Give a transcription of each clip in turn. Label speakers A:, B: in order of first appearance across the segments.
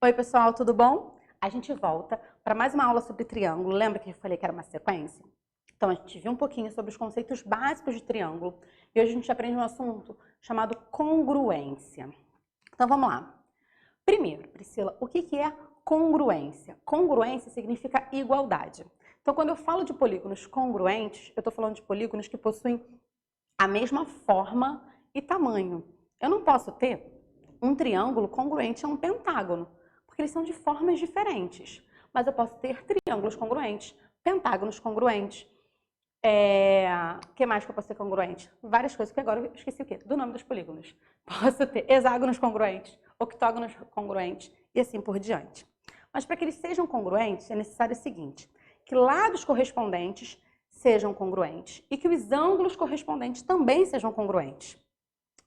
A: Oi, pessoal, tudo bom? A gente volta para mais uma aula sobre triângulo. Lembra que eu falei que era uma sequência? Então, a gente viu um pouquinho sobre os conceitos básicos de triângulo e hoje a gente aprende um assunto chamado congruência. Então, vamos lá. Primeiro, Priscila, o que é congruência? Congruência significa igualdade. Então, quando eu falo de polígonos congruentes, eu estou falando de polígonos que possuem a mesma forma e tamanho. Eu não posso ter um triângulo congruente a um pentágono, porque eles são de formas diferentes. Mas eu posso ter triângulos congruentes, pentágonos congruentes. O que mais que eu posso ter congruente? Várias coisas, porque agora eu esqueci o quê? Do nome dos polígonos. Posso ter hexágonos congruentes, octógonos congruentes e assim por diante. Mas para que eles sejam congruentes, é necessário o seguinte, que lados correspondentes sejam congruentes e que os ângulos correspondentes também sejam congruentes.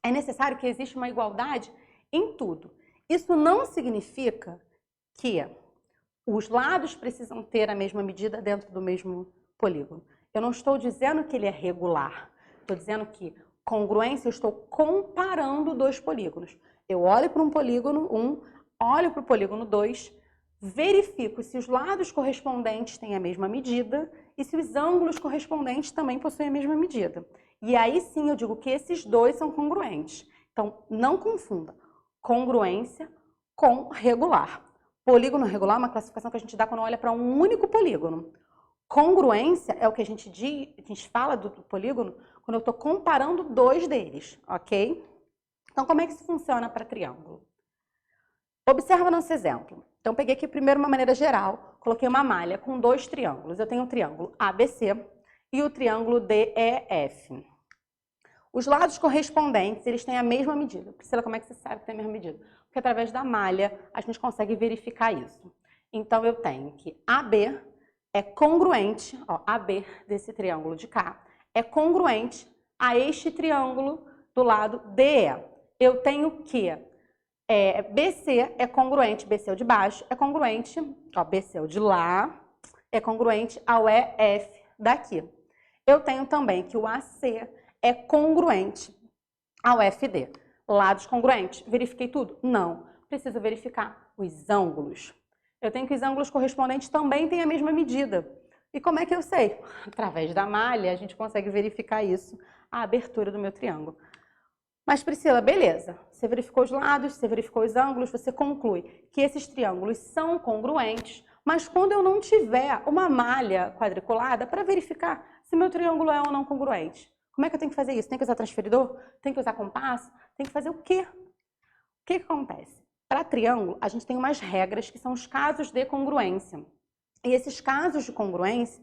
A: É necessário que exista uma igualdade em tudo. Isso não significa que os lados precisam ter a mesma medida dentro do mesmo polígono. Eu não estou dizendo que ele é regular. Estou dizendo que congruência, eu estou comparando dois polígonos. Eu olho para um polígono 1, olho para o polígono 2, verifico se os lados correspondentes têm a mesma medida e se os ângulos correspondentes também possuem a mesma medida. E aí sim eu digo que esses dois são congruentes. Então, não confunda congruência com regular. Polígono regular é uma classificação que a gente dá quando olha para um único polígono. Congruência é o que a gente fala do polígono quando eu estou comparando dois deles, ok? Então, como é que isso funciona para triângulo? Observa nosso exemplo. Então, peguei aqui primeiro uma maneira geral, coloquei uma malha com dois triângulos. Eu tenho o triângulo ABC e o triângulo DEF. Os lados correspondentes, eles têm a mesma medida. Priscila, como é que você sabe que tem a mesma medida? Porque através da malha a gente consegue verificar isso. Então, eu tenho que AB é congruente, ó, AB desse triângulo de cá, é congruente a este triângulo do lado DE. Eu tenho que BC é congruente, BC é o de baixo, é congruente, ó, BC é o de lá, é congruente ao EF daqui. Eu tenho também que o AC é congruente ao FD. Lados congruentes. Verifiquei tudo? Não. Preciso verificar os ângulos. Eu tenho que os ângulos correspondentes também têm a mesma medida. E como é que eu sei? Através da malha, a gente consegue verificar isso, a abertura do meu triângulo. Mas, Priscila, beleza. Você verificou os lados, você verificou os ângulos, você conclui que esses triângulos são congruentes, mas quando eu não tiver uma malha quadriculada para verificar se meu triângulo é ou não congruente, como é que eu tenho que fazer isso? Tem que usar transferidor? Tem que usar compasso? Tem que fazer o quê? O que acontece? Para triângulo, a gente tem umas regras que são os casos de congruência. E esses casos de congruência,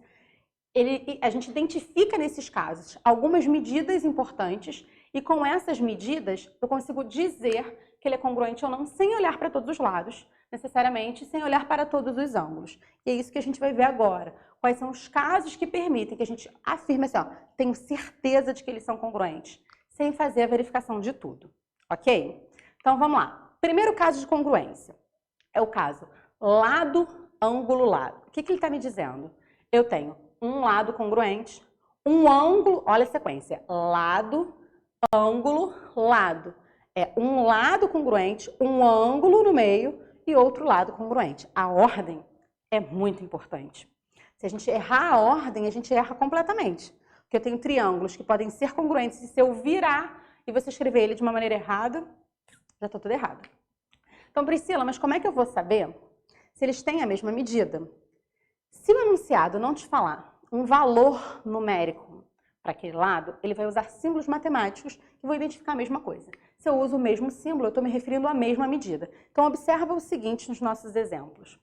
A: a gente identifica nesses casos algumas medidas importantes e com essas medidas eu consigo dizer que ele é congruente ou não sem olhar para todos os lados, necessariamente sem olhar para todos os ângulos. E é isso que a gente vai ver agora. Quais são os casos que permitem que a gente afirme assim, ó, tenho certeza de que eles são congruentes, sem fazer a verificação de tudo, ok? Então vamos lá. Primeiro caso de congruência é o caso lado, ângulo, lado. O que ele está me dizendo? Eu tenho um lado congruente, um ângulo, olha a sequência, lado, ângulo, lado. É um lado congruente, um ângulo no meio e outro lado congruente. A ordem é muito importante. Se a gente errar a ordem, a gente erra completamente. Porque eu tenho triângulos que podem ser congruentes e se eu virar e você escrever ele de uma maneira errada, já está tudo errado. Então, Priscila, mas como é que eu vou saber se eles têm a mesma medida? Se o enunciado não te falar um valor numérico para aquele lado, ele vai usar símbolos matemáticos que vão identificar a mesma coisa. Se eu uso o mesmo símbolo, eu estou me referindo à mesma medida. Então, observa o seguinte nos nossos exemplos.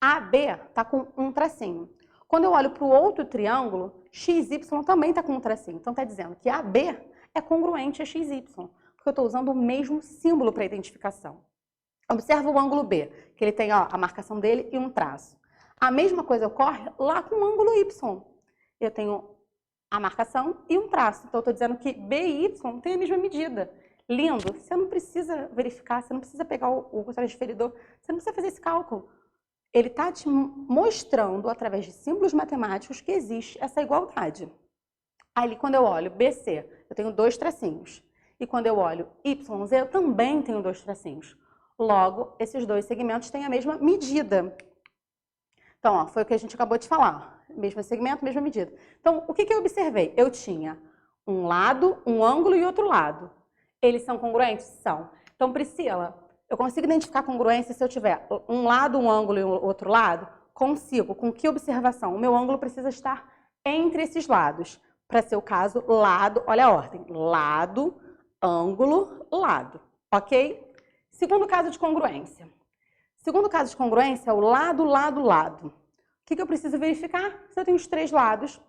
A: AB está com um tracinho. Quando eu olho para o outro triângulo, XY também está com um tracinho. Então, está dizendo que AB é congruente a XY, porque eu estou usando o mesmo símbolo para identificação. Observa o ângulo B, que ele tem ó, a marcação dele e um traço. A mesma coisa ocorre lá com o ângulo Y. Eu tenho a marcação e um traço. Então, eu estou dizendo que B e Y têm a mesma medida. Lindo. Você não precisa verificar, você não precisa pegar o transferidor, você não precisa fazer esse cálculo. Ele está te mostrando, através de símbolos matemáticos, que existe essa igualdade. Ali, quando eu olho BC, eu tenho dois tracinhos. E quando eu olho YZ, eu também tenho dois tracinhos. Logo, esses dois segmentos têm a mesma medida. Então, ó, foi o que a gente acabou de falar. Mesmo segmento, mesma medida. Então, o que eu observei? Eu tinha um lado, um ângulo e outro lado. Eles são congruentes? São. Então, Priscila, eu consigo identificar congruência se eu tiver um lado, um ângulo e outro lado? Consigo. Com que observação? O meu ângulo precisa estar entre esses lados. Para ser o caso, lado, olha a ordem. Lado, ângulo, lado. Ok? Segundo caso de congruência. Segundo caso de congruência é o lado, lado, lado. O que eu preciso verificar? Se eu tenho os três lados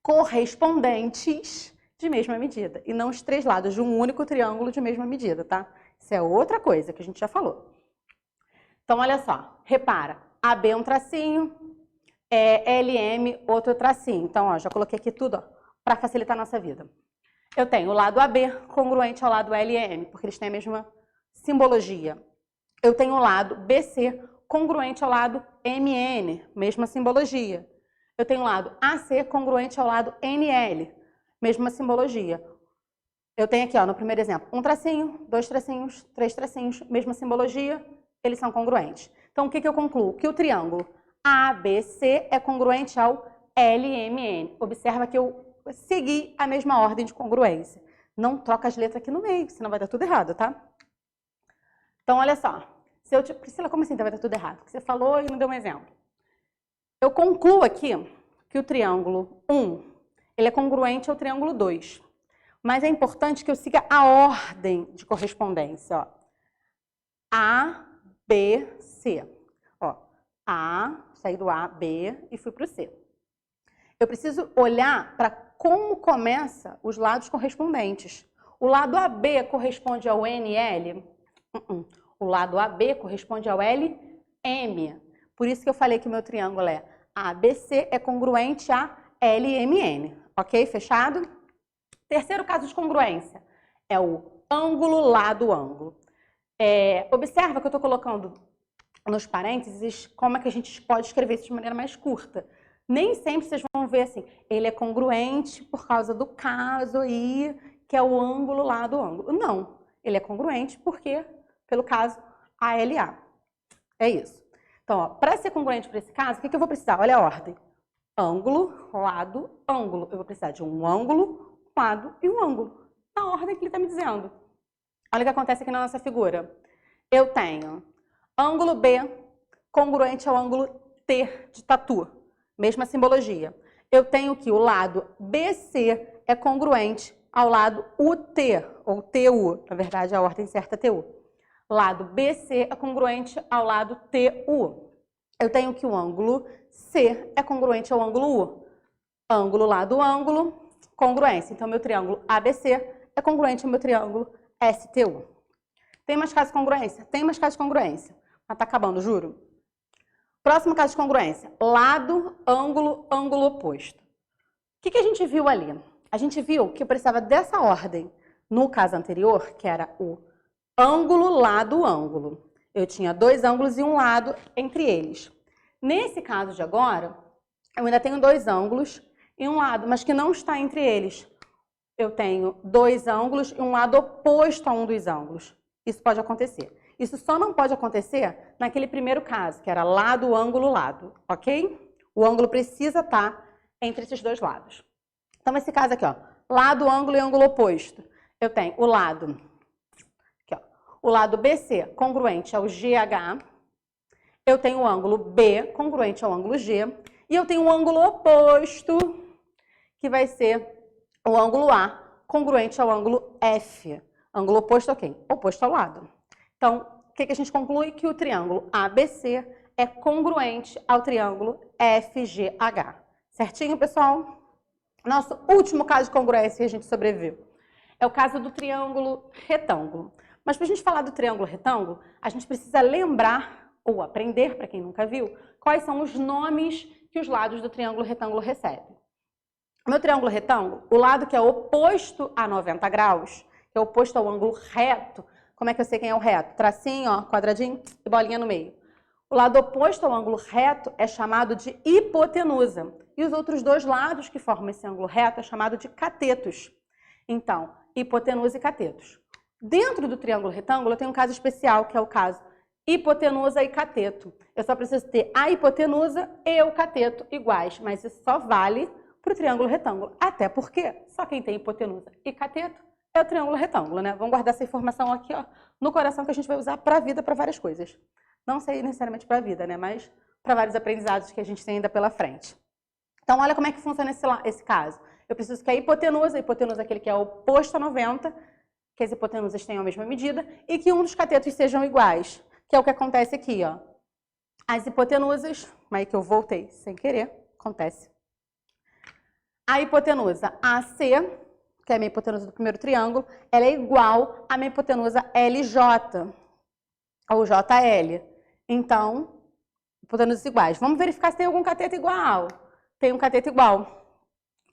A: correspondentes de mesma medida. E não os três lados de um único triângulo de mesma medida, tá? Isso é outra coisa que a gente já falou. Então, olha só. Repara. AB é um tracinho, LM outro tracinho. Então, ó, já coloquei aqui tudo para facilitar a nossa vida. Eu tenho o lado AB congruente ao lado LM, porque eles têm a mesma simbologia. Eu tenho o lado BC congruente ao lado MN, mesma simbologia. Eu tenho o lado AC congruente ao lado NL, mesma simbologia. Eu tenho aqui, ó, no primeiro exemplo, um tracinho, dois tracinhos, três tracinhos, mesma simbologia, eles são congruentes. Então, o que eu concluo? Que o triângulo ABC é congruente ao LMN. Observa que eu segui a mesma ordem de congruência. Não troca as letras aqui no meio, senão vai dar tudo errado, tá? Então, olha só. Priscila, como assim vai dar tudo errado? Porque você falou e não deu um exemplo. Eu concluo aqui que o triângulo 1, ele é congruente ao triângulo 2. Mas é importante que eu siga a ordem de correspondência, ó. A, B, C. Ó, A, saí do A, B e fui para o C. Eu preciso olhar para como começa os lados correspondentes. O lado AB corresponde ao NL? O lado AB corresponde ao LM. Por isso que eu falei que o meu triângulo é ABC é congruente a LMN. Ok? Fechado? Terceiro caso de congruência é o ângulo lado ângulo. Observa que eu estou colocando nos parênteses como é que a gente pode escrever isso de maneira mais curta. Nem sempre vocês vão ver assim, ele é congruente por causa do caso aí, que é o ângulo lado ângulo. Não, ele é congruente porque, pelo caso, ALA. É isso. Então, para ser congruente para esse caso, o que eu vou precisar? Olha a ordem. Ângulo, lado, ângulo. Eu vou precisar de um ângulo, um lado e um ângulo. Na ordem que ele está me dizendo. Olha o que acontece aqui na nossa figura. Eu tenho ângulo B congruente ao ângulo T de tatu. Mesma simbologia. Eu tenho que o lado BC é congruente ao lado UT, ou TU. Na verdade, a ordem certa é TU. Lado BC é congruente ao lado TU. Eu tenho que o ângulo C é congruente ao ângulo U. Ângulo, lado, ângulo, congruência. Então, meu triângulo ABC é congruente ao meu triângulo STU. Tem mais casos de congruência? Tem mais casos de congruência. Mas tá acabando, juro. Próximo caso de congruência. Lado, ângulo, ângulo oposto. O que a gente viu ali? A gente viu que eu precisava dessa ordem no caso anterior, que era o ângulo, lado, ângulo. Eu tinha dois ângulos e um lado entre eles. Nesse caso de agora, eu ainda tenho dois ângulos e um lado, mas que não está entre eles. Eu tenho dois ângulos e um lado oposto a um dos ângulos. Isso pode acontecer. Isso só não pode acontecer naquele primeiro caso, que era lado, ângulo, lado, ok? O ângulo precisa estar entre esses dois lados. Então, esse caso aqui, ó, lado, ângulo e ângulo oposto. Eu tenho o lado, aqui, ó, o lado BC congruente ao GH. Eu tenho o ângulo B congruente ao ângulo G. E eu tenho um ângulo oposto, que vai ser o ângulo A congruente ao ângulo F. Ângulo oposto a quem? Oposto ao lado. Então, o que a gente conclui? Que o triângulo ABC é congruente ao triângulo FGH. Certinho, pessoal? Nosso último caso de congruência que a gente sobreviveu é o caso do triângulo retângulo. Mas para a gente falar do triângulo retângulo, a gente precisa lembrar ou aprender, para quem nunca viu, quais são os nomes que os lados do triângulo retângulo recebem. O meu triângulo retângulo, o lado que é oposto a 90 graus, que é oposto ao ângulo reto. Como é que eu sei quem é o reto? Tracinho, ó, quadradinho e bolinha no meio. O lado oposto ao ângulo reto é chamado de hipotenusa. E os outros dois lados que formam esse ângulo reto é chamado de catetos. Então, hipotenusa e catetos. Dentro do triângulo retângulo, eu tenho um caso especial, que é o caso hipotenusa e cateto. Eu só preciso ter a hipotenusa e o cateto iguais, mas isso só vale para o triângulo retângulo. Até porque só quem tem hipotenusa e cateto é o triângulo retângulo, né? Vamos guardar essa informação aqui, ó, no coração, que a gente vai usar para a vida, para várias coisas. Não sei necessariamente para a vida, né? Mas para vários aprendizados que a gente tem ainda pela frente. Então, olha como é que funciona esse caso. Eu preciso que a hipotenusa é aquele que é oposto a 90, que as hipotenusas tenham a mesma medida, e que um dos catetos sejam iguais, que é o que acontece aqui, ó. As hipotenusas, aí que eu voltei sem querer, acontece. A hipotenusa AC, que é a minha hipotenusa do primeiro triângulo, ela é igual à minha hipotenusa LJ, ou JL. Então, hipotenusas iguais. Vamos verificar se tem algum cateto igual. Tem um cateto igual.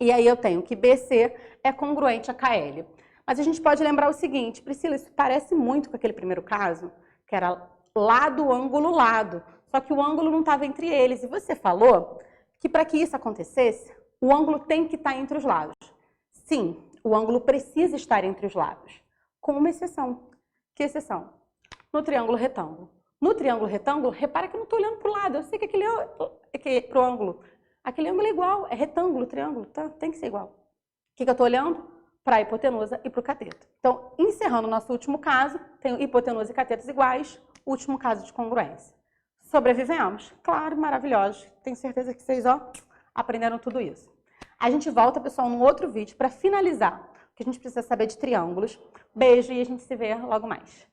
A: E aí eu tenho que BC é congruente a KL. Mas a gente pode lembrar o seguinte, Priscila, isso parece muito com aquele primeiro caso, que era lado, ângulo, lado. Só que o ângulo não estava entre eles. E você falou que para que isso acontecesse, o ângulo tem que estar entre os lados. Sim, o ângulo precisa estar entre os lados, com uma exceção. Que exceção? No triângulo retângulo. No triângulo retângulo, repara que eu não estou olhando para o lado. Eu sei que aquele é para o ângulo. Aquele ângulo é igual, é retângulo, triângulo, tá? Tem que ser igual. O que eu estou olhando? Para a hipotenusa e para o cateto. Então, encerrando o nosso último caso, tenho hipotenusa e catetos iguais, último caso de congruência. Sobrevivemos? Claro, maravilhosos. Tenho certeza que vocês, ó, aprenderam tudo isso. A gente volta, pessoal, num outro vídeo para finalizar, que a gente precisa saber de triângulos. Beijo e a gente se vê logo mais.